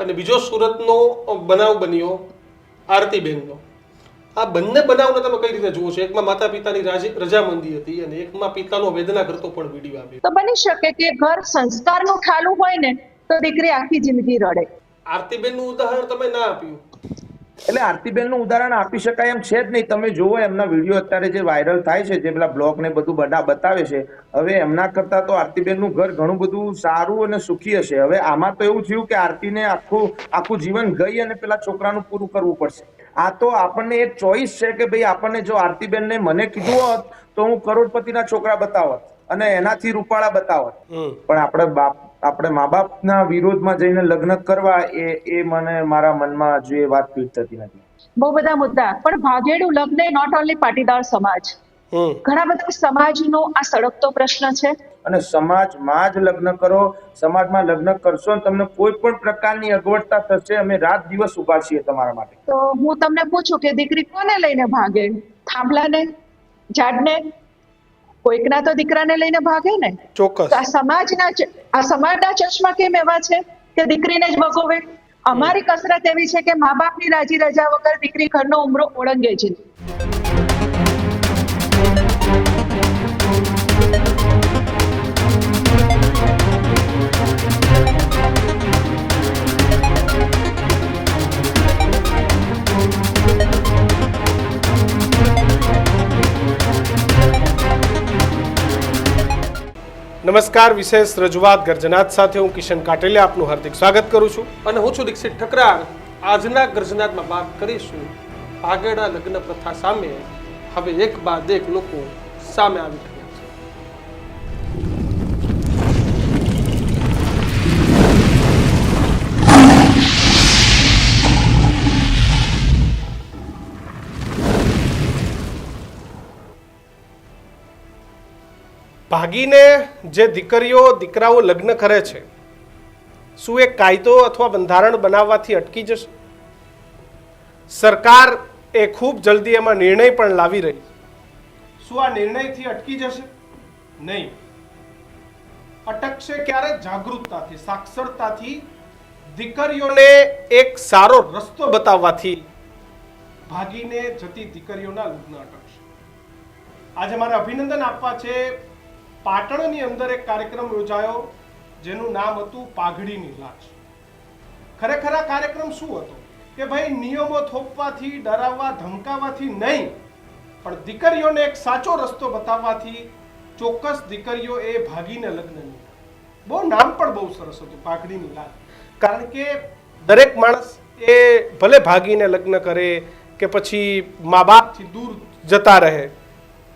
અને બીજો સુરતનો બનાવ બન્યો આરતીબેનનો. આ બંને બનાવને તમે કઈ રીતે જુઓ છો? એકમાં માતા પિતાની રજામંદી હતી અને એકમાં પિતાનો વેદના કરતો પણ વિડીયો આવ્યો. તો બની શકે કે ઘર સંસ્કારનું ઠાલું હોય ને તો દીકરી આખી જિંદગી રડે. આરતીબેનનું ઉદાહરણ તમે ના આપ્યું. એટલે આરતીબેનનું ઉદાહરણ આપી શકાય એમ છે જ નહીં. તમે જુઓ એમના વિડીયો અત્યારે જે વાયરલ થાય છે, જે પેલા બ્લોગ ને બધું બતાવે છે, હવે એમના કરતા તો આરતીબેનનું ઘર ઘણું બધું સારું અને સુખી હશે. હવે આમાં તો એવું થયું કે આરતીને આખું જીવન ગઈ અને પેલા છોકરાનું પૂરું કરવું પડશે. આ તો આપણને એક ચોઈસ છે કે ભાઈ આપણને જો આરતીબેનને મને કીધું હોત તો હું કરોડપતિના છોકરા બતાવત અને એનાથી રૂપાળા બતાવત, પણ આપણે મા બાપના વિરોધમાં જઈને લગ્ન કરવા એ મને મારા મનમાં હજુ એ વાત ફીટ થતી નથી. બહુ બધા મુદ્દા, પણ ભાગેડું લગ્ન નોટ ઓનલી પાટીદાર સમાજ, ઘણા બધા સમાજનો આ સળગતો પ્રશ્ન છે. અને સમાજમાં જ લગ્ન કરો, સમાજમાં લગ્ન કરશો ને તમને કોઈ પણ પ્રકારની અગવડતા થશે, અમે રાત દિવસ ઉભા છીએ તમારા માટે. તો હું તમને પૂછું કે દીકરી કોને લઈને ભાગે? થાંભલાને, ઝાડને? કોઈકના તો દીકરાને લઈને ભાગે ને. ચોક્કસ. આ સમાજના ચશ્મા કેમ એવા છે કે દીકરીને જ ભગોવે? અમારી કસરત એવી છે કે મા બાપની રાજી રજા વગર દીકરી ઘરનો ઉમરો ઓળંગે છે. નમસ્કાર, વિશેષ રજૂઆત ગર્જનાત સાથે હું કિશન કાટેલિયા આપનું હાર્દિક સ્વાગત કરું છું અને હું છું દીક્ષિત ઠકરાર. આજના ગર્જનાતમાં વાત કરીશું ભાગેડા લગ્ન પ્રથા સામે. હવે એક બાદ એક લોકો સામે આવી રહ્યા છે. ભાગીને જે દીકરાઓ લગ્ન કરે છે, શું એ કાયદો અથવા બંધારણ બનાવવાથી અટકી જશે? સરકાર એ ખૂબ જલ્દી એમાં નિર્ણય પણ લાવી રહી. શું આ નિર્ણયથી અટકી જશે? નહીં. અટકશે ક્યારે? જાગૃતતાથી, સાક્ષરતાથી, દીકરીઓને એક સારો રસ્તો બતાવવાથી ભાગીને જતી દીકરીઓના લગ્ન અટકશે. આજે મારે અભિનંદન આપવા છે. પાટણની અંદર એક કાર્યક્રમ યોજાયો જેનું નામ હતું પાઘડીની લાજ. ખરેખર આ કાર્યક્રમ શું હતો કે ભાઈ નિયમો થોપવાથી, ડરાવવા, ધમકાવવાથી નહીં, પણ દીકરીઓને એક સાચો રસ્તો બતાવવાથી ચોક્કસ દીકરીઓ એ ભાગીને લગ્ન નહીં. બહુ નામ પણ બહુ સરસ હતું, પાઘડીની લાજ. કારણ કે દરેક માણસ એ ભલે ભાગીને લગ્ન કરે કે પછી મા બાપથી દૂર જતા રહે,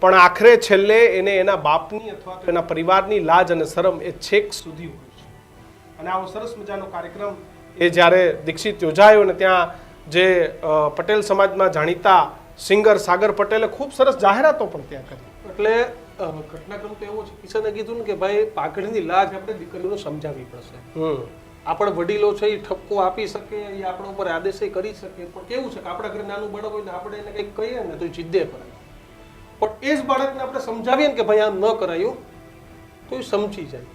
પણ આખરે છેલ્લે એને એના બાપની અથવા તો એના પરિવારની લાજ અને શરમ એ છેક સુધી હોય છે. અને આવો સરસ મજાનો કાર્યક્રમ એ જ્યારે દીક્ષિત યોજાયો ને ત્યાં જે પટેલ સમાજમાં જાણીતા સિંગર સાગર પટેલે ખૂબ સરસ જાહેરાતો પણ ત્યાં કરી. એટલે ઘટનાક્રમ તો એવો છે, કિશને કીધું ને કે ભાઈ પાઘડીની લાજ આપણે દીકરીઓને સમજાવવી પડશે. આપણે વડીલો છે એ ઠપકો આપી શકે, એ આપણા ઉપર આદેશ કરી શકે, પણ કેવું છે કે આપણા ઘરે નાનું બાળક હોય ને આપણે એને કંઈક કહીએ ને તો જીદ્દે કરાય. પણ એ જ બાળકને આપણે સમજાવીએ ને કે ભાઈ આમ ન કરાયું તો એ સમજી જાય.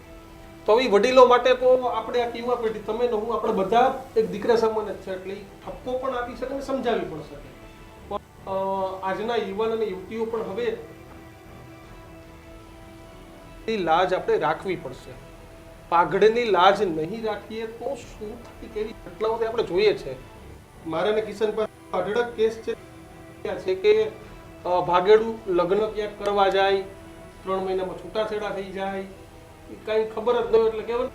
તો એ વડીલો માટે તો આપણે આ યુવા પેઢી, તમે ને હું, આપણે બધા એક દીકરા સમાન જ છે, એટલે ઠપકો પણ આપી શકે અને સમજાવી પણ શકે. પણ આજના યુવાન અને યુવતીઓ પણ હવે લાજ આપણે રાખવી પડશે. પાઘડીની લાજ નહીં રાખીએ તો શું થાય? કેવી ઘટનાઓ આપણે જોઈએ છે. મારે ને કિશન પર અઢળક કેસ છે કે ભાગેડું લગ્ન ક્યાંક કરવા જાય, 3 મહિનામાં છૂટાછેડા થઈ જાય, કઈ ખબર જ ન હોય. એટલે કેવું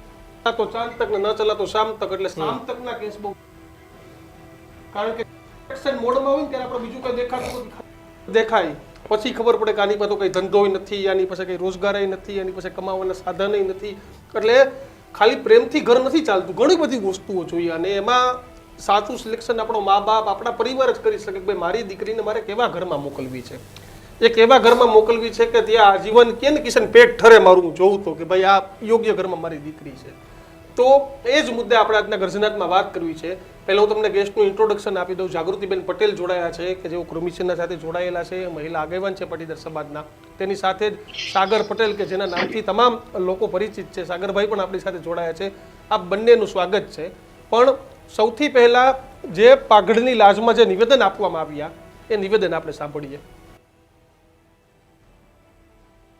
તો ચાંદ તક ને ન ચલા તો શામ તક. એટલે શામ તક ના કેસ બહુ, કારણ કે મોડમાં હોય ને ત્યારે આપણે બીજું કઈ દેખાતું દેખાય, પછી ખબર પડે કે આની પાસે કઈ ધંધો નથી, આની પાસે કઈ રોજગાર નથી, આની પાસે કમાવાના સાધન નથી. એટલે ખાલી પ્રેમથી ઘર નથી ચાલતું, ઘણી બધી વસ્તુઓ જોઈએ. અને એમાં સાચું સિલેક્શન આપણો મા બાપ, આપણા પરિવાર જ કરી શકે કે ભાઈ મારી દીકરીને મારે કેવા ઘરમાં મોકલવી છે. એ કેવા ઘરમાં મોકલવી છે કે ત્યાં આજીવન કે ને કિશન પેટ ઠરે મારું જોવું તો કે ભાઈ આ યોગ્ય ઘરમાં મારી દીકરી છે. તો એ જ મુદ્દે આપણે આજના ગર્જનાતમાં વાત કરવી છે. પહેલા હું તમને ગેસ્ટનું ઇન્ટ્રોડક્શન આપી દઉં. જાગૃતિબેન પટેલ જોડાયા છે કે જેઓ કૃમિશનના સાથે જોડાયેલા છે, મહિલા આગેવાન છે પાટીદાર સમાજના. તેની સાથે જ સાગર પટેલ કે જેના નામથી તમામ લોકો પરિચિત છે, સાગરભાઈ પણ આપણી સાથે જોડાયા છે. આ બંનેનું સ્વાગત છે. પણ સૌથી પહેલા જે પાઘડની લાજમાં જે નિવેદન આપવામાં આવ્યા એ નિવેદન આપણે સાંભળીએ.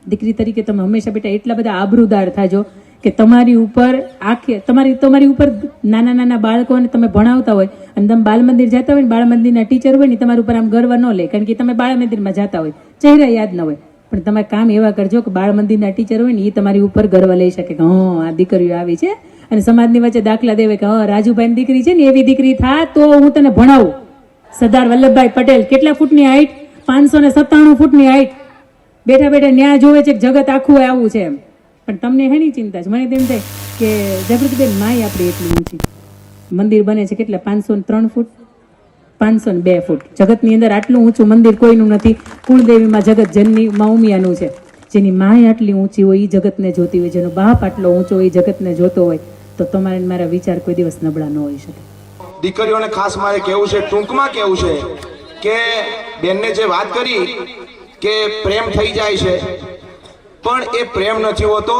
દીકરી તરીકે તમે હંમેશા બેટા એટલા બધા આબરૂદાર થાજો કે તમારી ઉપર તમારી ઉપર નાના નાના બાળકોને તમે ભણાવતા હોય અને તમે બાળ મંદિર જતા હોય ને બાળ મંદિરના ટીચર હોય ને તમારી ઉપર આમ ગર્વ ન લે, કારણ કે તમે બાળ મંદિરમાં જતા હોય, ચહેરા યાદ ન હોય, પણ તમે કામ એવા કરજો કે બાળ મંદિરના ટીચર હોય ને એ તમારી ઉપર ગર્વ લઈ શકે કે હા આ દીકરીઓ આવી છે, અને સમાજની વચ્ચે દાખલા દેવે કે હા રાજુભાઈની દીકરી છે ને એવી દીકરી થા તો હું તને ભણાવું. સરદાર વલ્લભભાઈ પટેલ કેટલા ફૂટની હાઈટ? 597 ફૂટની હાઈટ. બેઠા બેઠા ન્યા જોવે છે કે જગત આખું આવું છે એમ. પણ તમને હેની ચિંતા છે? મને તેમ થાય કે જાગૃતિબેન માય આપણી એટલી ઊંચી, મંદિર બને છે કેટલા 503 ફૂટ 502 ફૂટ. જગતની અંદર આટલું ઊંચું મંદિર કોઈનું નથી. કુળદેવીમાં જગત જનની માં ઉમિયાનું છે. જેની માય આટલી ઊંચી હોય એ જગતને જોતી હોય, જેનો બાપ આટલો ઊંચો હોય એ જગતને જોતો હોય, તો તમારે મારા વિચાર કોઈ દિવસ નબળા ન હોઈ શકે. દીકરીઓને ખાસ મારે કહેવું છે, ટૂંકમાં કહેવું છે કે બેનને જે વાત કરી કે પ્રેમ થઈ જાય છે, પણ એ પ્રેમ નથી હોતો.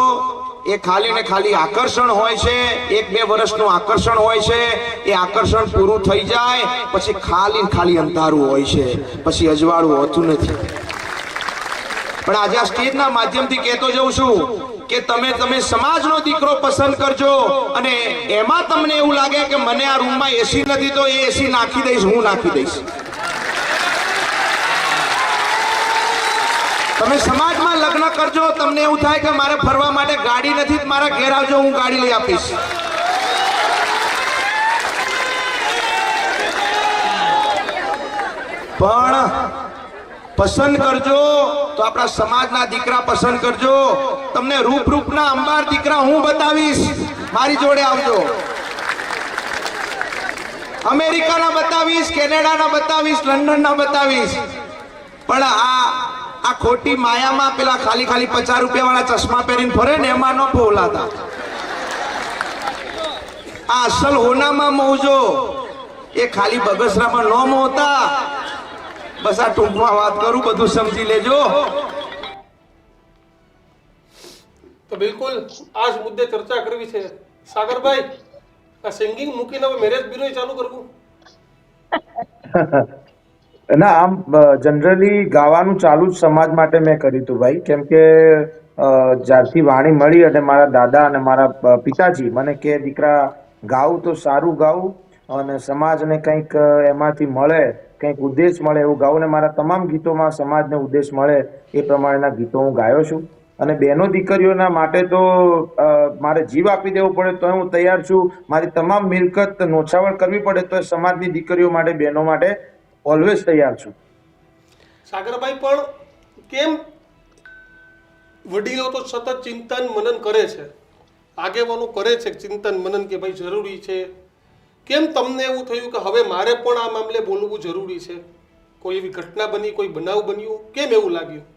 એ ખાલી ને ખાલી આકર્ષણ હોય છે. 1-2 વર્ષનું આકર્ષણ હોય છે. એ આકર્ષણ પૂરું થઈ જાય પછી ખાલી ને ખાલી અંધારું હોય છે, પછી અજવાળું હોતું નથી. પણ આજે આ સ્ટેજના માધ્યમથી કહેતો જઉં છું કે તમે સમાજનો દીકરો પસંદ કરજો, અને એમાં તમને એવું લાગે કે મને આ રૂમમાં એસી નથી તો એ એસી નાખી દઈશ, હું નાખી દઈશ. તમે સમાજમાં લગ્ન કરજો, તમને એવું થાય કે મારે ફરવા માટે ગાડી નથી, મારા ઘેર આવજો, હું ગાડી લઈ આપીશ. પણ પસંદ કરજો તો આપણા સમાજના દીકરા પસંદ કરજો. તમને રૂપના અંબાર દીકરા હું બતાવીશ, મારી જોડે આવજો. અમેરિકાના બતાવીશ, કેનેડાના બતાવીશ, લંડનના બતાવીશ. પણ આ ખોટી માયામાં પેલા ખાલી 50 રૂપિયા વાળા ચશ્મા પહેરીને ફરે ને એમાં ન પોલાતા. આ અસલ હોનામાં મોજો, એ ખાલી બગસરામાં ન મોતા. બસ આ ટૂંકમાં વાત કરું, બધું સમજી લેજો. તો બિલકુલ આ જ મુદ્દે ચર્ચા કરવી છે. સાગરભાઈ, આ સિંગિંગ મૂકીને હવે મેરેજ બ્યુરો ચાલુ કરવું? ના, આમ જનરલી ગાવાનું ચાલુ જ સમાજ માટે મેં કર્યું હતું ભાઈ. કેમ કે જ્યારથી વાણી મળી અને મારા દાદા અને મારા પિતાજી મને કે દીકરા ગાવું તો સારું ગાવું અને સમાજને કંઈક એમાંથી મળે, કંઈક ઉદ્દેશ મળે એવું ગાવું. ને મારા તમામ ગીતોમાં સમાજને ઉદ્દેશ મળે એ પ્રમાણેના ગીતો હું ગાયો છું. અને બહેનો દીકરીઓના માટે તો મારે જીવ આપી દેવો પડે તો હું તૈયાર છું. મારી તમામ મિલકત નોછાવર કરવી પડે તો સમાજની દીકરીઓ માટે, બહેનો માટે ઓલવેઝ તૈયાર છું. સાગરભાઈ, પણ કેમ વડીલો તો સતત ચિંતન મનન કરે છે, આગેવાનો કરે છે ચિંતન મનન કે ભાઈ જરૂરી છે, કેમ તમને એવું થયું કે હવે મારે પણ આ મામલે બોલવું જરૂરી છે? કોઈ એવી ઘટના બની, કોઈ બનાવ બન્યું, કેમ એવું લાગ્યું?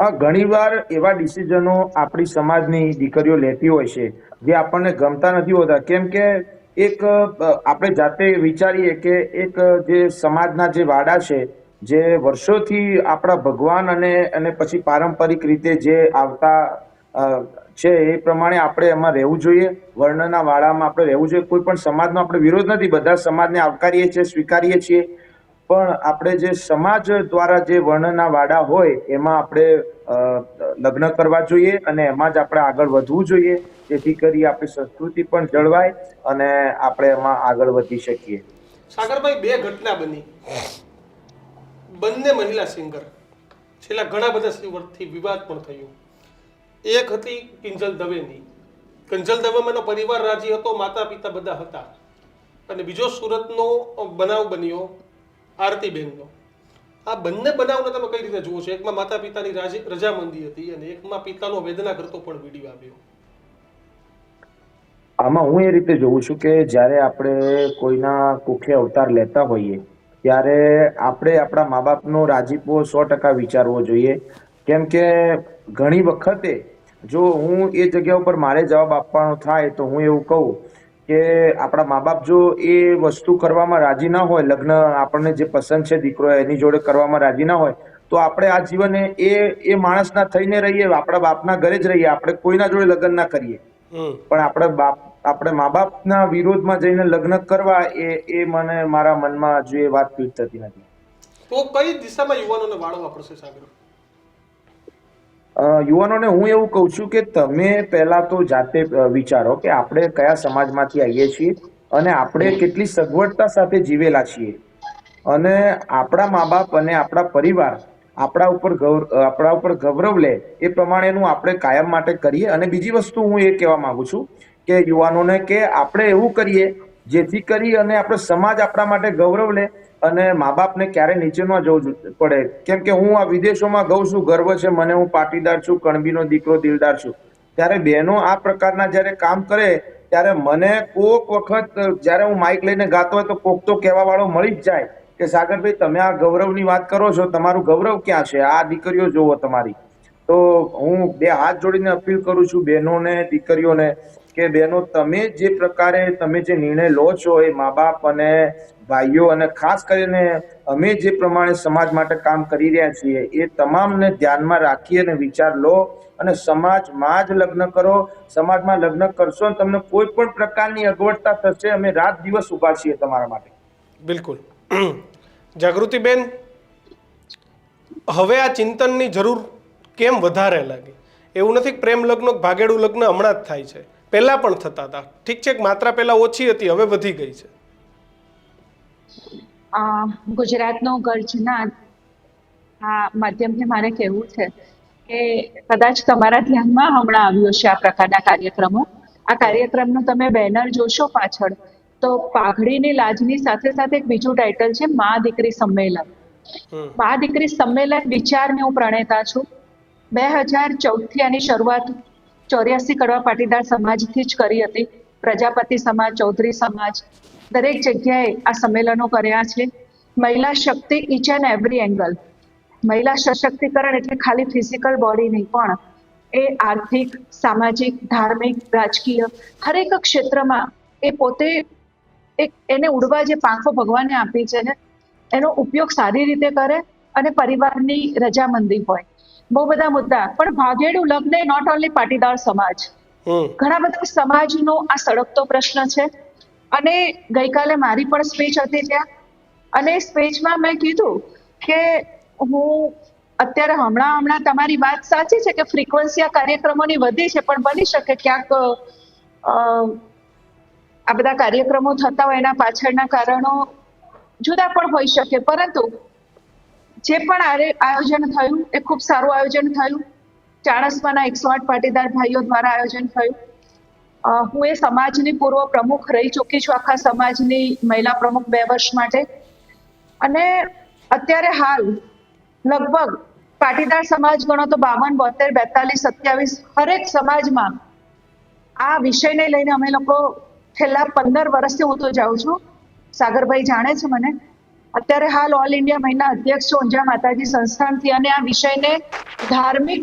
હા, ઘણીવાર એવા ડિસિઝનો આપણી સમાજની દીકરીઓ લેતી હોય છે જે આપણને ગમતા નથી હોતા. કેમ કે એક આપણે જાતે વિચારીએ કે એક જે સમાજના જે વાડા છે, જે વર્ષોથી આપણા ભગવાન અને પછી પારંપરિક રીતે જે આવતા છે એ પ્રમાણે આપણે એમાં રહેવું જોઈએ. વર્ણના વાડામાં આપણે રહેવું જોઈએ. કોઈ પણ સમાજનો આપણે વિરોધ નથી, બધા સમાજને આવકારીએ છીએ, સ્વીકારીએ છીએ. પણ આપણે જે સમાજ દ્વારા જે વર્ણના વાડા હોય એમાં આપણે લગ્ન કરવા જોઈએ અને એમાં જ આપણે આગળ વધવું જોઈએ, જેથી કરી આપણી સંસ્કૃતિ પણ જળવાય અને આપણે એમાં આગળ વધી શકીએ. સાગરભાઈ, 2 ઘટના બની, બંને મહિલા સિંગર, છેલ્લા ઘણા બધા વર્ષથી વિવાદ પણ થયો. એક હતી કિંજલ દવેની. કિંજલ દવેનો પરિવાર રાજી હતો, માતા પિતા બધા હતા. અને બીજો સુરતનો બનાવ બન્યો આરતીબેનનો. આ બંને બનાવને તમે કઈ રીતે જુઓ છો? એકમાં માતા પિતાની રજામંદી હતી અને એકમાં પિતાનો વેદના કરતો પણ વિડીયો આવ્યો. આમાં હું એ રીતે જોઉં છું કે જ્યારે આપણે કોઈના કુખે અવતાર લેતા હોઈએ ત્યારે આપણે આપણા મા બાપનો રાજીપો 100% વિચારવો જોઈએ. કેમ કે ઘણી વખતે જો હું એ જગ્યા ઉપર મારે જવાબ આપવાનો થાય તો હું એવું કહું કે આપણા મા બાપ જો એ વસ્તુ કરવામાં રાજી ના હોય, લગ્ન આપણને જે પસંદ છે દીકરો એની જોડે કરવામાં રાજી ના હોય, તો આપણે આ જીવન એ માણસના થઈને રહીએ, આપણા બાપના ઘરે જ રહીએ, આપણે કોઈના જોડે લગ્ન ના કરીએ. પણ આપણે મા બાપના વિરોધમાં જઈને લગ્ન કરવા એ મને મારા મનમાં હજુ એ વાત ફિટ થતી નથી. તો કઈ દિશામાં યુવાનોને વાળવા પડશે સાગર? યુવાનોને હું એવું કહું છું કે તમે પહેલા તો જાતે વિચારો કે આપણે કયા સમાજમાંથી આવીએ છીએ અને આપણે કેટલી સગવડતા સાથે જીવેલા છીએ, અને આપણા મા બાપ અને આપણા પરિવાર આપણા ઉપર ગૌરવ લે એ પ્રમાણેનું આપણે કાયમ માટે કરીએ. અને બીજી વસ્તુ હું એ કહેવા માંગુ છું કે યુવાનોને કે આપણે એવું કરીએ જેથી કરી અને આપણો સમાજ આપણા માટે ગૌરવ લે અને મા બાપને ક્યારે નીચે ન જવું પડે. કેમ કે હું આ વિદેશોમાં ગઉં છું, ગર્વ છે મને, હું પાટીદાર છું, કણબીનો દીકરો, દિલદાર છું. ત્યારે બહેનો આ પ્રકારના જ્યારે કામ કરે ત્યારે મને કોક વખત જ્યારે હું માઇક લઈને ગાતો હોય તો કોક તો કહેવા વાળો મળી જ જાય કે સાગરભાઈ તમે આ ગૌરવની વાત કરો છો, તમારું ગૌરવ ક્યાં છે? આ દીકરીઓ જોવો તમારી. તો હું બે હાથ જોડીને અપીલ કરું છું બહેનોને, દીકરીઓને કે બહેનો તમે જે પ્રકારે તમે જે નિર્ણય લો છો એ મા બાપ અને ભાઈઓ અને ખાસ કરીને અમે જે પ્રમાણે સમાજ માટે કામ કરી રહ્યા છીએ એ તમામને ધ્યાનમાં રાખી અને વિચાર લો અને સમાજમાં જ લગ્ન કરો. સમાજમાં લગ્ન કરશો ને તમને કોઈ પણ પ્રકારની અગવડતા થશે, અમે રાત દિવસ ઉભા છીએ તમારા માટે. બિલકુલ. જાગૃતિબેન, હવે આ ચિંતનની જરૂર કેમ વધારે લાગી? એવું નથી કે પ્રેમ લગ્ન, ભાગેડું લગ્ન હમણાં જ થાય છે, પહેલા પણ થતા હતા. ઠીક છે કે માત્રા પહેલા ઓછી હતી, હવે વધી ગઈ છે. ગુજરાતનો ગર્જના આ માધ્યમથી મારે કહેવું છે કે કદાચ તમારા ધ્યાનમાં હમણાં આવ્યો છે આ પ્રકારના કાર્યક્રમો. આ કાર્યક્રમનું તમે બેનર જોશો પાછળ તો પાઘડીની લાજની સાથે સાથે એક બીજું ટાઇટલ છે મા દીકરી સંમેલન. મા દીકરી સંમેલન વિચારની હું પ્રણેતા છું. 2014 થી આની શરૂઆત 84 કડવા પાટીદાર સમાજથી જ કરી હતી. પ્રજાપતિ સમાજ, ચૌધરી સમાજ, દરેક જગ્યાએ આ સંમેલનો કર્યા છે. મહિલા શક્તિ ઈચ એન્ડ એવરી એંગલ. મહિલા સશક્તિકરણ એટલે ખાલી ફિઝિકલ બોડી નહીં, પણ એ આર્થિક, સામાજિક, ધાર્મિક, રાજકીય હરેક ક્ષેત્રમાં એ પોતે એને ઉડવા જે પાંખો ભગવાને આપી છે ને એનો ઉપયોગ સારી રીતે કરે અને પરિવારની રજામંદી હોય. બહુ બધા મુદ્દા, પણ ભાગેડું લગ્ન નોટ ઓનલી પાટીદાર સમાજ, ઘણા બધા સમાજનો આ સળગતો પ્રશ્ન છે. અને ગઈકાલે મારી પણ સ્પીચ હતી ત્યાં, અને સ્પીચમાં મેં કીધું કે હું અત્યારે હમણાં તમારી વાત સાચી છે કે ફ્રીક્વન્સી આ કાર્યક્રમોની વધી છે, પણ બની શકે ક્યાંક આ બધા કાર્યક્રમો થતા હોય એના પાછળના કારણો જુદા પણ હોઈ શકે. પરંતુ જે પણ આયોજન થયું એ ખૂબ સારું આયોજન થયું. ચાણસ્માના 108 પાટીદાર ભાઈઓ દ્વારા આયોજન થયું. હું એ સમાજની પૂર્વ પ્રમુખ રહી ચૂકી છું, આખા સમાજની મહિલા પ્રમુખ 2 વર્ષ માટે. અને અત્યારે હાલ લગભગ પાટીદાર સમાજ ગણો તો 52, 72, 42 હરેક સમાજમાં આ વિષયને લઈને અમે લોકો છેલ્લા 15 વર્ષથી હું તો જાઉં છું. સાગરભાઈ જાણે છે મને. અત્યારે હાલ ઓલ ઇન્ડિયા મહિલા અધ્યક્ષ છું ઊંઝા માતાજી સંસ્થાનથી, અને આ વિષયને ધાર્મિક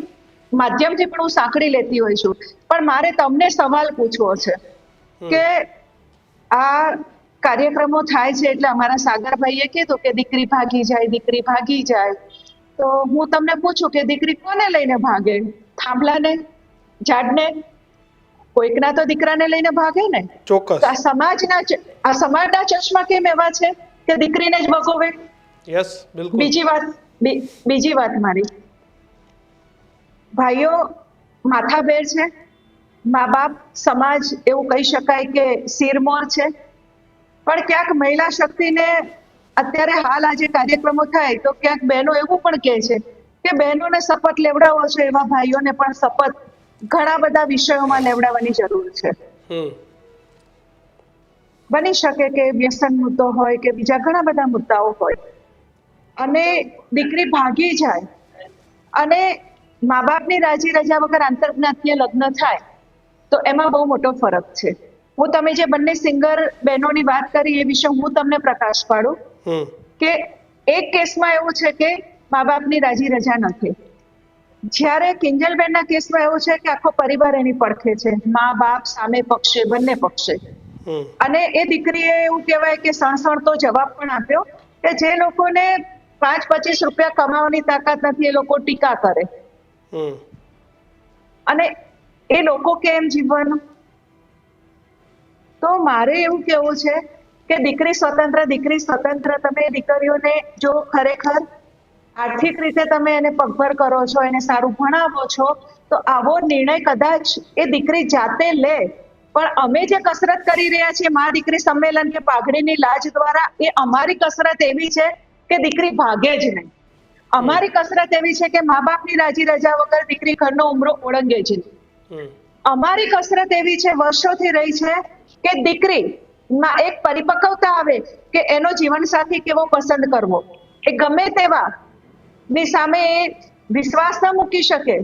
માધ્યમથી પણ હું સાંકળી લેતી હોય છું. પણ મારે તમને સવાલ પૂછવો છે કે આ કાર્યક્રમો થાય છે એટલે અમારા સાગરભાઈએ કીધું કે દીકરી ભાગી જાય, દીકરી ભાગી જાય. તો હું તમને પૂછું કે દીકરી કોને લઈને ભાગે? થાંભલાને, ઝાડને? કોઈકના તો દીકરાને લઈને ભાગે ને. ચોક્કસ. આ સમાજના ચશ્મા કેમ એવા છે કે દીકરીને જ ભગોવે? યસ, બિલકુલ. બીજી વાત મારી, ભાઈઓ માથાભેર છે, મા બાપ સમાજ એવું કહી શકાય કે શિરમોર છે. પણ ક્યાંક મહિલા શક્તિને અત્યારે હાલ આજે કાર્યક્રમો થાય તો ક્યાંક બહેનો એવું પણ કહે છે કે બહેનોને શપથ લેવડાવો છો એવા ભાઈઓને પણ શપથ ઘણા બધા વિષયોમાં લેવડાવવાની જરૂર છે. બની શકે કે વ્યસન મુદ્દો હોય કે બીજા ઘણા બધા મુદ્દાઓ હોય, અને દીકરી ભાગી જાય અને મા બાપની રાજી રજા વગર આંતરજ્ઞાતીય લગ્ન થાય તો એમાં બહુ મોટો ફરક છે. હું તમે જે બંને સિંગર બહેનોની વાત કરી એ વિશે હું તમને પ્રકાશ પાડું કે એક કેસમાં એવું છે કે મા બાપની રાજી રજા નથી, જ્યારે કિંજલબેનના કેસમાં એવું છે કે આખો પરિવાર એની પડખે છે, મા બાપ સામે પક્ષે, બંને પક્ષે. અને એ દીકરીએ એવું કહેવાય કે સણસણતો જવાબ પણ આપ્યો કે જે લોકોને 5-25 રૂપિયા કમાવાની તાકાત નથી એ લોકો ટીકા કરે, અને એ લોકો કેમ જીવવાનું? તો મારે એવું કેવું છે કે દીકરી સ્વતંત્ર તમે દીકરીઓને જો ખરેખર આર્થિક રીતે તમે એને પગભર કરો છો, એને સારું ભણાવો છો, તો આવો નિર્ણય કદાચ એ દીકરી જાતે લે. પણ અમે જે કસરત કરી રહ્યા છીએ મા દીકરી સંમેલન કે પાઘડીની લાજ દ્વારા, એ અમારી કસરત એવી છે કે દીકરી ભાગે જ નહીં. અમારી કસરત એવી છે કે મા બાપની રાજી રજા વગર દીકરી ઘરનો ઉમરો ઓળંગે જ નહીં. અમારી કસરત એવી છે વર્ષોથી રહી છે કે દીકરી માં એક પરિપક્વતા આવે કે એનો જીવનસાથી કેવો પસંદ કરવો, એ ગમે તેવા ની સામે એ વિશ્વાસ ન મૂકી શકે.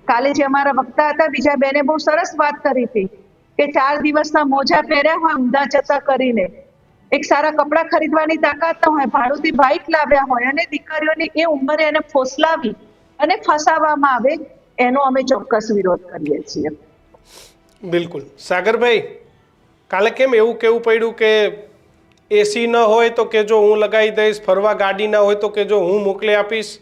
કાલે જે અમારા વક્તા હતા બીજા બેને બહુ સરસ વાત કરી હતી કે 4 દિવસના મોજા પહેર્યા હોય ઊંધા જતા કરીને, એક સારા કપડાં ખરીદવાની તાકાત ન હોય, ભાડુંથી બાઇક લાવ્યા હોય, અને દીકરીઓની એ ઉંમરે એને ફોસલાવી અને ફસાવવામાં આવે, એનો અમે ચોક્કસ વિરોધ કરીએ છીએ. બિલકુલ. સાગરભાઈ, કાલે કેમ એવું કેવું પડ્યું કે એસી ન હોય તો કે જો હું લગાવી દઈશ, ફરવા ગાડી ના હોય તો કે જો હું મોકલી આપીશ,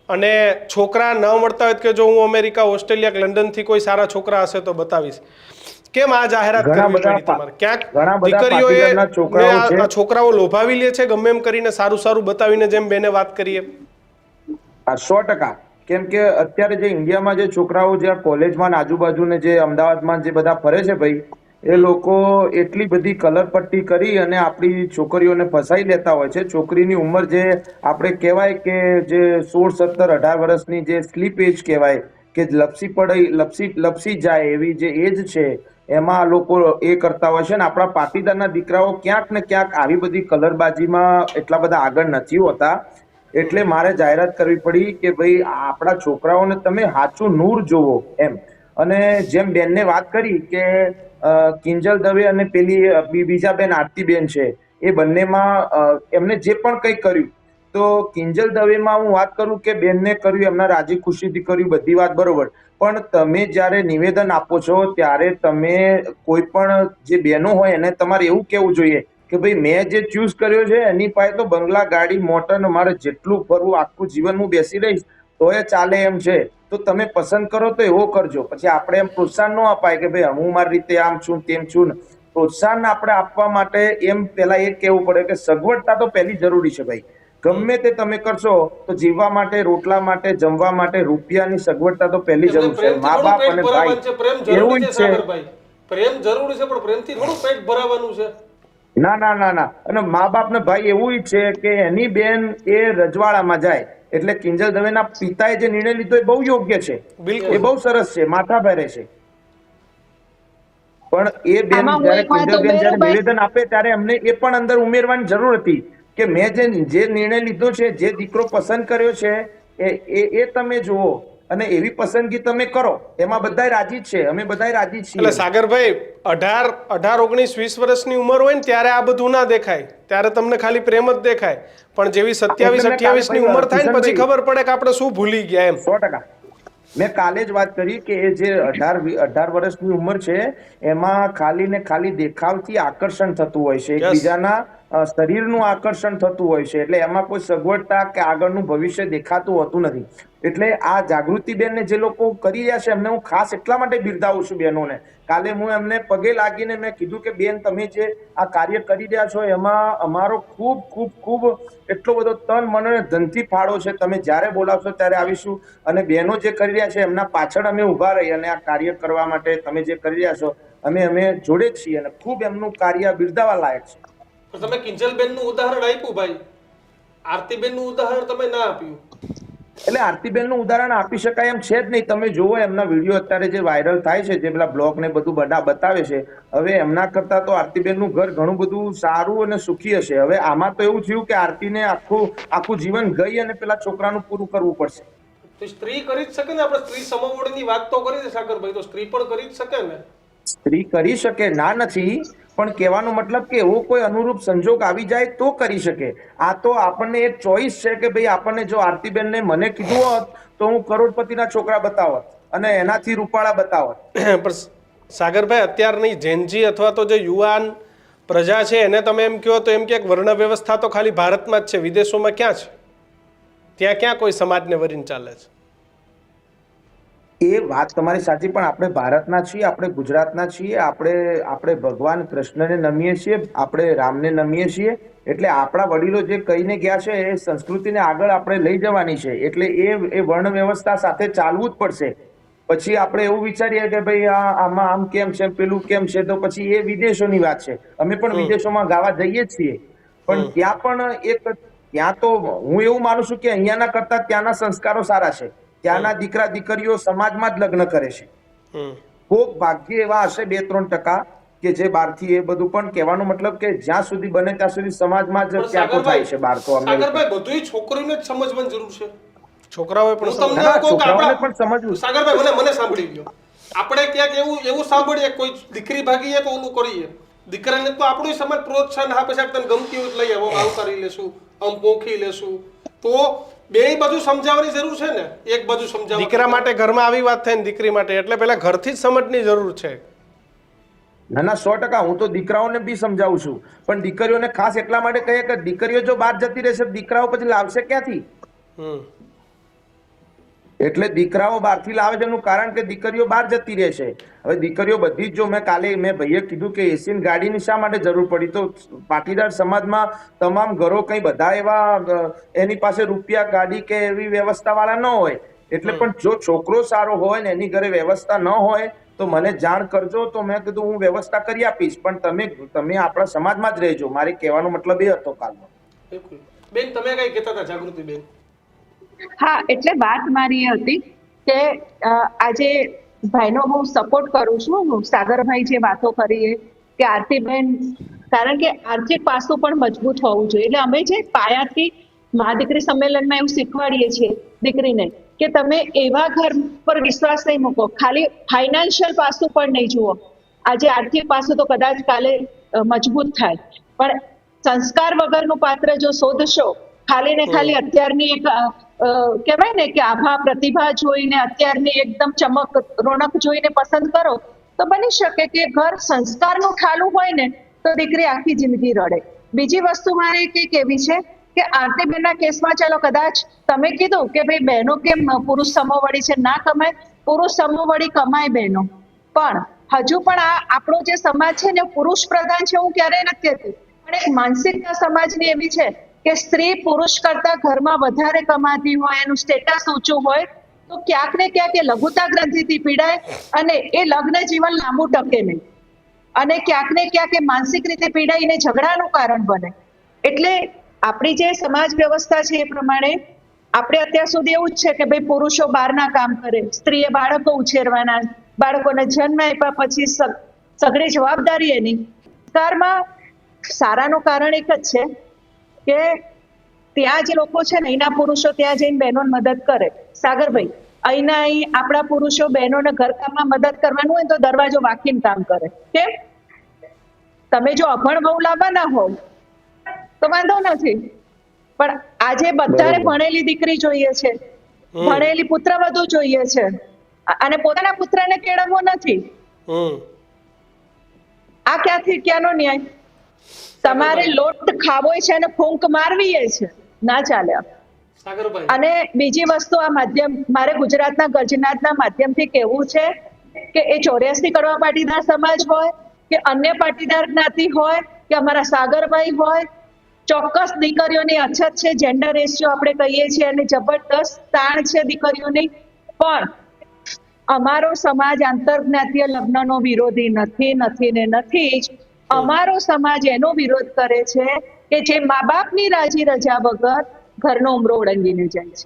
અને છોકરા ન મળતા હોય કે જો હું અમેરિકા, ઓસ્ટ્રેલિયા કે લંડનથી કોઈ સારા છોકરા હશે તો બતાવીશ. કેમ આ જાહેરાત કરવી પડી તમારે? ક્યાંક દીકરીઓએ છોકરાઓ લોભાવી લે છે ગમે એમ કરીને, સારું સારું બતાવીને, જેમ બેને વાત કરીએ. 100%. કેમ કે અત્યારે જે ઇન્ડિયામાં જે છોકરાઓ જે કોલેજમાં આજુબાજુને જે અમદાવાદમાં જે બધા ફરે છે ભાઈ, એ લોકો એટલી બધી કલરપટ્ટી કરી અને આપણી છોકરીઓને ફસાઈ લેતા હોય છે. છોકરીની ઉંમર જે આપણે કહેવાય કે જે 16, 17, 18 વર્ષની જે સ્લીપ એજ કહેવાય, કે લપસી જાય એવી જે એજ છે, એમાં લોકો એ કરતા હોય છે. ને આપણા પાટીદારના દીકરાઓ ક્યાંક ને ક્યાંક આવી બધી કલરબાજીમાં એટલા બધા આગળ નથી હોતા. એટલે મારે જાહેરાત કરવી પડી કે ભાઈ આપણા છોકરાઓને તમે સાચું નૂર જોવો એમ. અને જેમ બેનને વાત કરી કે કિંજલ દવે અને પેલી બીજા બેન આરતીબેન છે, એ બંનેમાં એમને જે પણ કંઈ કર્યું, તો કિંજલ દવેમાં હું વાત કરું કે બેનને કર્યું એમના રાજી ખુશીથી કર્યું, બધી વાત બરોબર. પણ તમે જ્યારે નિવેદન આપો છો ત્યારે તમે કોઈ પણ જે બહેનો હોય એને તમારે એવું કહેવું જોઈએ કે ભાઈ મેં જે ચૂઝ કર્યો છે એની પાસે તો બંગલા, ગાડી, મોટર, મારે જેટલું ફરવું આખું જીવન હું બેસી રહીશ તો એ ચાલે એમ છે, તો તમે પસંદ કરો તો એવો કરજો. પછી આપણે એમ પ્રોત્સાહન ન અપાય કે ભાઈ હું મારી રીતે આમ છું તેમ છું. પ્રોત્સાહન આપણે આપવા માટે એમ પહેલા એ કહેવું પડે કે સગવડતા તો પહેલી જરૂરી છે ભાઈ. ગમે તે તમે કરશો તો જીવવા માટે, રોટલા માટે, જમવા માટે રૂપિયાની સગવડતા તો પહેલી જરૂર છે. મા બાપ અને ભાઈ એવું જ છે. પ્રેમ જરૂરી છે પણ પ્રેમથી થોડું પેટ ભરાવાનું છે. ના ના ના ના. અને મા બાપ ને ભાઈ એવું છે કે એની બેન એ રજવાડામાં જાય, એટલે કિંજલ દવેના પિતાએ જે નિર્ણય લીધો એ બહુ યોગ્ય છે, એ બહુ સરસ છે, માથા ભારે છે. પણ એ બેન જયારે કિંજલ બેન જયારે નિવેદન આપે ત્યારે એમને એ પણ અંદર ઉમેરવાની જરૂર હતી કે મેં જે નિર્ણય લીધો છે, જે દીકરો પસંદ કર્યો છે એ તમે જુઓ અને એવી પસંદગી તમે કરો, એમાં બધા રાજી જ છે, અમે બધા રાજી છીએ. એટલે સાગરભાઈ 18, 19, 20 વર્ષની ઉંમર હોય ને ત્યારે આ બધું ના દેખાય, ત્યારે તમને ખાલી પ્રેમ જ દેખાય. પણ જેવી 27, 28 ની ઉંમર થાય ને પછી ખબર પડે કે આપણે શું ભૂલી ગયા એમ. 100%. મેં કાલે જ વાત કરી કે એ જે 18 વર્ષની ઉંમર છે એમાં ખાલી ને ખાલી દેખાવથી આકર્ષણ થતું હોય છે, એકબીજાના શરીરનું આકર્ષણ થતું હોય છે, એટલે એમાં કોઈ સગવડતા કે આગળનું ભવિષ્ય દેખાતું હોતું નથી. એટલે આ જાગૃતિબેન ને જે લોકો કરી રહ્યા છે એમને હું ખાસ એટલા માટે બિરદાવું છું બહેનોને. કાલે હું એમને પગે લાગીને મેં કીધું કે બેન તમે જે આ કાર્ય કરી રહ્યા છો એમાં અમારો ખૂબ ખૂબ ખૂબ એટલો બધો તન, મન અને ધનથી ફાળો છે. તમે જ્યારે બોલાવશો ત્યારે આવીશું. અને બહેનો જે કરી રહ્યા છે એમના પાછળ અમે ઊભા રહી અને આ કાર્ય કરવા માટે તમે જે કરી રહ્યા છો અમે જોડે જ છીએ અને ખૂબ એમનું કાર્ય બિરદાવા લાયક છે. તમે કિંજલબેન નું ઉદાહરણ આપ્યું ભાઈ, આરતીબેન નું ઉદાહરણ તમે ના આપ્યું. એટલે આરતીબેન નું ઉદાહરણ આપી શકાય એમ છે જ નહીં. તમે જુઓ એમના વિડીયો અત્યારે જે વાયરલ થાય છે, જે પેલા બ્લોગ ને બધું બતાવે છે, હવે એમના કરતા તો આરતીબેન નું ઘર ઘણું બધું સારું અને સુખી હશે. હવે આમાં તો એવું થયું કે આરતીને આખું જીવન ગઈ અને પેલા છોકરાનું પૂરું કરવું પડશે. તો સ્ત્રી કરી જ શકે ને, આપણે સ્ત્રી સમવડની વાત તો કરી છે સાગરભાઈ, તો સ્ત્રી પણ કરી જ શકે ને. સ્ત્રી કરી શકે ના નથી, પણ કહેવાનો મતલબ કે એવો કોઈ અનુરૂપ સંજોગ આવી જાય તો કરી શકે. આ તો આપણને એક ચોઈસ છે કે ભાઈ આપણને જો આરતીબેનને મને કીધું હોત તો હું કરોડપતિના છોકરા બતાવત અને એનાથી રૂપાળા બતાવત. પણ સાગરભાઈ અત્યારની જેનજી અથવા તો જે યુવાન પ્રજા છે એને તમે એમ કહો તો એમ કે વર્ણ વ્યવસ્થા તો ખાલી ભારતમાં જ છે, વિદેશોમાં ક્યાં છે? ત્યાં ક્યાં કોઈ સમાજને વરીને ચાલે છે? એ વાત તમારી સાચી, પણ આપણે ભારતના છીએ, આપણે ગુજરાતના છીએ, આપણે ભગવાન કૃષ્ણને નમીએ છીએ, આપણે રામને નમીએ છીએ, એટલે આપણા વડીલો જે કહીને ગયા છે એ સંસ્કૃતિને આગળ આપણે લઈ જવાની છે, એટલે એ વર્ણ વ્યવસ્થા સાથે ચાલવું જ પડશે. પછી આપણે એવું વિચારીએ કે ભાઈ આમાં આમ કેમ છે, પેલું કેમ છે, તો પછી એ વિદેશોની વાત છે. અમે પણ વિદેશોમાં ગાવા જઈએ જ છીએ, પણ ત્યાં પણ ત્યાં તો હું એવું માનું છું કે અહીંયાના કરતા ત્યાંના સંસ્કારો સારા છે. ત્યાંના દીકરા દીકરીઓ સમાજમાં જ લગ્ન કરે છે. ખૂબ ભાગ્ય એવા હશે 2-3% કે જે બહારથી એ બધું, પણ કહેવાનો મતલબ કે જ્યાં સુધી બને ત્યાં સુધી સમાજમાં જ ત્યાં થાય છે. બહાર તો સાગરભાઈ બધુંય છોકરીઓને જ સમજવાની જરૂર છે. છોકરાઓએ પણ છોકરાઓને પણ સમજવું. સાગરભાઈ મને સાંભળી લ્યો. આપણે ક્યાંક એવું સાંભળીએ કોઈ દીકરી ભાગીએ તો ઓલું કરીએ, દીકરાને તો આપણું સમાજ પ્રોત્સાહન આપે છે, તને ગમતી હોય લઈ આવો, આવું કરી લેશું, આમ પોખી લેશું. તો બે બાજુ સમજાવવાની જરૂર છે ને. એક બાજુ સમજાવ, દીકરા માટે ઘરમાં આવી વાત થાય ને દીકરી માટે, એટલે પેલા ઘરથી જ સમજની જરૂર છે. ના 100%. હું તો દીકરાઓને બી સમજાવું છું, પણ દીકરીઓને ખાસ એટલા માટે કહીએ કે દીકરીઓ જો બહાર જતી રહેશે દીકરાઓ પછી લાવશે ક્યાંથી? એટલે દીકરાઓ બહારથી લાવે છે એનું કારણ કે દીકરીઓ બહાર જતી રહેશે. હવે દીકરીઓ બધી જ, જો મેં ભાઈએ કીધું કે એસીની ગાડીની શા માટે જરૂર પડી, તો પાટીદાર સમાજમાં તમામ ઘરો કઈ બધા એવા એની પાસે રૂપિયા, ગાડી કે એવી વ્યવસ્થા વાળા ન હોય. એટલે પણ જો છોકરો સારો હોય ને એની ઘરે વ્યવસ્થા ન હોય તો મને જાણ કરજો, તો મેં કીધું હું વ્યવસ્થા કરી આપીશ, પણ તમે આપણા સમાજમાં જ રહેજો. મારે કહેવાનો મતલબ એ હતો કાલનો. બેન તમે કઈ કહેતા હતા જાગૃતિ બેન? હા, એટલે વાત મારી એ હતી કે આજે ભાઈનો હું સપોર્ટ કરું છું. હું સાગરભાઈ જે વાતો કરીએ કે આરતીબેન, કારણ કે આર્થિક પાસું પણ મજબૂત હોવું જોઈએ. એટલે અમે જે પાયાથી મા દીકરી સંમેલનમાં એવું શીખવાડીએ છીએ દીકરીને કે તમે એવા ઘર પર વિશ્વાસ નહીં મૂકો, ખાલી ફાઇનાન્શિયલ પાસું પણ નહીં જુઓ. આજે આર્થિક પાસું તો કદાચ કાલે મજબૂત થાય, પણ સંસ્કાર વગરનું પાત્ર જો શોધશો, ખાલી ને ખાલી અત્યારની એક કહેવાય ને કે આભા પ્રતિભા જોઈને, અત્યારની એકદમ ચમક રોનક જોઈને પસંદ કરો, તો બની શકે કે ઘર સંસ્કારનું ઠાલું હોય ને તો દીકરી આખી જિંદગી રડે. બીજી વસ્તુ મારે એક એવી છે કે આરતીબેનના કેસમાં ચાલો કદાચ તમે કીધું કે ભાઈ બહેનો કેમ પુરુષ સમોવડી છે, ના કમાય, પુરુષ સમોવડી કમાય બહેનો, પણ હજુ પણ આપણો જે સમાજ છે ને પુરુષ પ્રધાન છે, હું ક્યારેય નથી કહેતી, પણ એક માનસિકતા સમાજની એવી છે કે સ્ત્રી પુરુષ કરતા ઘરમાં વધારે કમાતી હોય, એનું સ્ટેટસ ઊંચું હોય, તો ક્યાંક ને ક્યાંક એ લઘુતા ગ્રંથિથી પીડાય અને એ લગ્ન જીવન લાંબુ ટકે નહીં, અને ક્યાંક ને ક્યાંક એ માનસિક રીતે પીડાઈને ઝઘડાનું કારણ બને. એટલે આપણી જે સમાજ વ્યવસ્થા છે એ પ્રમાણે આપણે અત્યાર સુધી એવું જ છે કે ભાઈ પુરુષો બહારના કામ કરે, સ્ત્રીએ બાળકો ઉછેરવાના, બાળકોને જન્મ આપ્યા પછી સઘળી જવાબદારી એની. સંસ્કારમાં સારાનું કારણ એક જ છે કે ત્યાં જે લોકો છે ને અહીંના પુરુષો ત્યાં જઈને બહેનોને મદદ કરે. સાગરભાઈ, અહીં આપણા પુરુષો બહેનોને ઘરકામમાં મદદ કરવાનું હોય તો દરવાજો વાંકીને કામ કરે. કેમ? તમે જો અભણ બહુ લાવવાના હોવ તો વાંધો નથી, પણ આજે બધાને ભણેલી દીકરી જોઈએ છે, ભણેલી પુત્રવધુ જોઈએ છે, અને પોતાના પુત્રને કેળવવો નથી. આ ક્યાંનો ન્યાય? તમારે લોટ ખાવો છે અને ફૂંક મારવી છે, ના ચાલે. અને બીજી વસ્તુ, આ માધ્યમ મારે ગુજરાતના ગર્જનાથના માધ્યમથી કહેવું છે કે એ 84 કડવા પાટીદાર સમાજ હોય કે અન્ય પાટીદાર જ્ઞાતિ હોય કે અમારા સાગરભાઈ હોય, ચોક્કસ દીકરીઓની અછત છે, જેન્ડર રેશિયો આપણે કહીએ છીએ, અને જબરદસ્ત તાણ છે દીકરીઓની, પણ અમારો સમાજ આંતરજ્ઞાતીય લગ્નનો વિરોધી નથી જ. અમારો સમાજ એનો વિરોધ કરે છે કે જે મા બાપની રાજી રજા વગર ઘરનો ઉમરો ઓળંગીને જાય છે.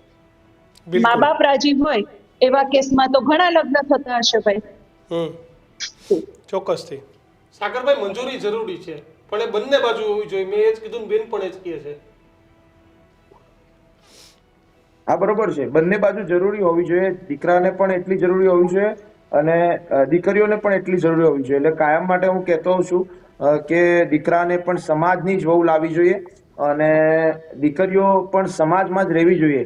મા બાપ રાજી હોય એવા કેસમાં તો ઘણા લગ્ન થતા હશે ભાઈ. ચોક્કસથી સાગરભાઈ, મંજૂરી જરૂરી છે, પણ એ બંને બાજુ હોવી જોઈએ. મેં એ જ કીધું, બેન પણ એ જ કહે છે. હા, બરોબર છે, બંને બાજુ જરૂરી હોવી જોઈએ. દીકરાને પણ એટલી જરૂરી હોવી જોઈએ અને દીકરીઓને પણ એટલી જરૂરી હોવી જોઈએ. એટલે કાયમ માટે હું કહેતો હોઉં છું કે દીકરાને પણ સમાજની જ વહુ લાવવી જોઈએ અને દીકરીઓ પણ સમાજમાં જ રહેવી જોઈએ,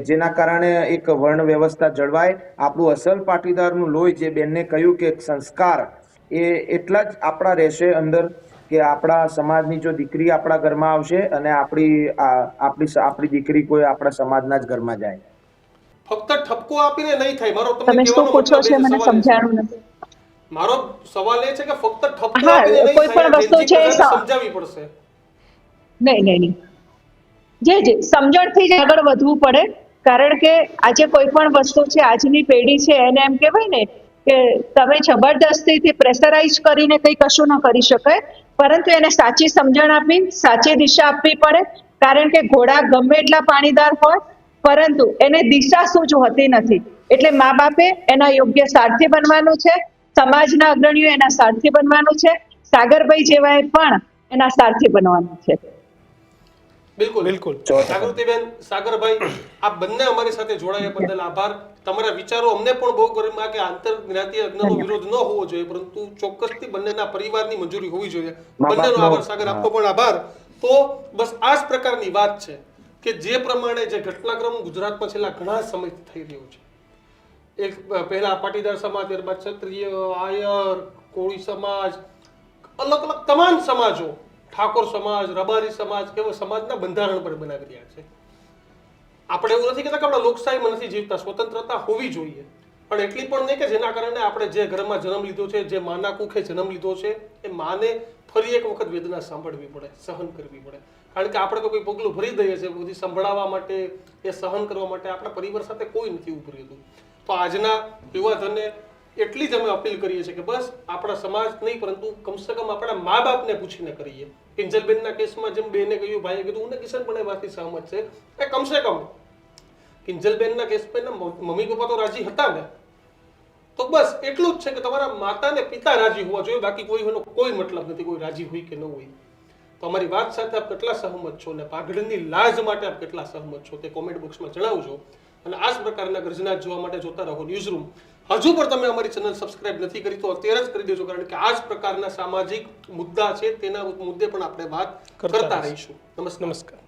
જેના કારણે એક વર્ણ વ્યવસ્થા જળવાય. આપણું અસલ પાટીદારનું લોહી, જે બેનને કહ્યું કે સંસ્કાર, એ એટલા જ આપણા રહેશે અંદર, કે આપણા સમાજની જો દીકરી આપણા ઘરમાં આવશે અને આપણી દીકરી કોઈ આપણા સમાજના જ ઘરમાં જાય. ફક્ત ઠપકો આપીને નહીં થાય. મારો તમને તમે શું કહેવાનો પૂછો મતલબ છો એ છે, મને સવાલ એ છે. સમજાણું નથી. મારો સવાલ એ છે કે ફક્ત ઠપકો હા, આપીને નહીં કોઈ થાય. પણ વસ્તુ છે સમજાવવી પડશે. નહીં. જે સમજણથી જ આગળ વધવું પડે, કારણ કે આજે કોઈ પણ વસ્તુ છે, આજની પેઢી છે, એને એમ કહેવાય ને કે તમે જબરદસ્તીથી પ્રેશરાઇઝ કરીને કંઈ કશું ન કરી શકાય, પરંતુ એને સાચી સમજણ આપી, સાચી દિશા આપવી પડે. કારણ કે ઘોડા ગમે એટલા પાણીદાર હોય, પરંતુ એને દિશા શું જ હોતી નથી. એટલે મા બાપે એના યોગ્ય સારથી બનવાનું છે, સમાજના અગ્રણીઓ એના સારથી બનવાનું છે, સાગરભાઈ જેવાએ પણ એના સારથી બનવાનું છે. બિલકુલ. જાગૃતિબેન, સાગરભાઈ, આ બંને અમારી સાથે જોડાયા બદલ આભાર. તમારા વિચારો અમને પણ બહુ ગમ્યા કે આંતરજ્ઞાતીય લગ્નનો વિરોધ ન હોવો જોઈએ, પરંતુ ચોક્કસથી બંનેના પરિવારની મંજૂરી હોવી જોઈએ. બંનેનો આભાર. સાગર, આપનો પણ આભાર. તો બસ આ જ પ્રકારની વાત છે કે જે પ્રમાણે જે ઘટનાક્રમ ગુજરાતમાં છેલ્લા ઘણા સમયથી થઈ રહ્યો છે, એક પહેલા પાટીદાર સમાજ, ત્યારબાદ ક્ષત્રિય, આયર, કોળી સમાજ, અલગ અલગ તમામ સમાજો, ઠાકોર સમાજ, રબારી સમાજ, કેવા સમાજના બંધારણ પર બનાવી રહ્યા છે. આપણે એવું નથી કહેતા કે આપણે લોકશાહીમાં નથી જીવતા, સ્વતંત્રતા હોવી જોઈએ, પણ એટલી પણ નહીં કે જેના કારણે આપણે જે ઘરમાં જન્મ લીધો છે, જે માના કુખે જન્મ લીધો છે, એ માને ફરી એક વખત વેદના સાંભળવી પડે, સહન કરવી પડે. કારણ કે આપણે તો કોઈ પગલું ભરી દઈએ છીએ, બધી સંભળાવવા માટે, એ સહન કરવા માટે આપણા પરિવાર સાથે કોઈ નથી ઉભું રહેતું. તો આજના યુવાધનને એટલી જ અમે અપીલ કરીએ છીએ કે બસ આપણા સમાજ નહીં, પરંતુ કમસે કમ આપણા મા બાપને પૂછીને કરીએ. કિંજલબેનના કેસમાં જેમ બેને કહ્યું, ભાઈએ કીધું, હું કિશન પણ એ વાતથી સહમત છે કે કમસે કમ કિંજલબેનના કેસમાં મમ્મી પપ્પા તો રાજી હતા ને, તો બસ એટલું જ છે કે તમારા માતા ને પિતા રાજી હોવા જોઈએ, બાકી કોઈ મતલબ નથી કોઈ રાજી હોય કે ન હોય. તો અમારી વાત સાથે આપ કેટલા સહમત છો, અને પાઘડીની લાજ માટે આપ કેટલા સહમત છો, તે કોમેન્ટ બોક્સમાં જણાવજો. અને આ જ પ્રકારના ગર્જના જોવા માટે જોતા રહો ન્યૂઝરૂમ. હજુ પણ તમે અમારી ચેનલ સબસ્ક્રાઇબ નથી કરી તો અત્યારે જ કરી દેજો, કારણ કે આ જ પ્રકારના સામાજિક મુદ્દા છે, તેના મુદ્દે પણ આપણે વાત કરતા રહીશું. નમસ્કાર.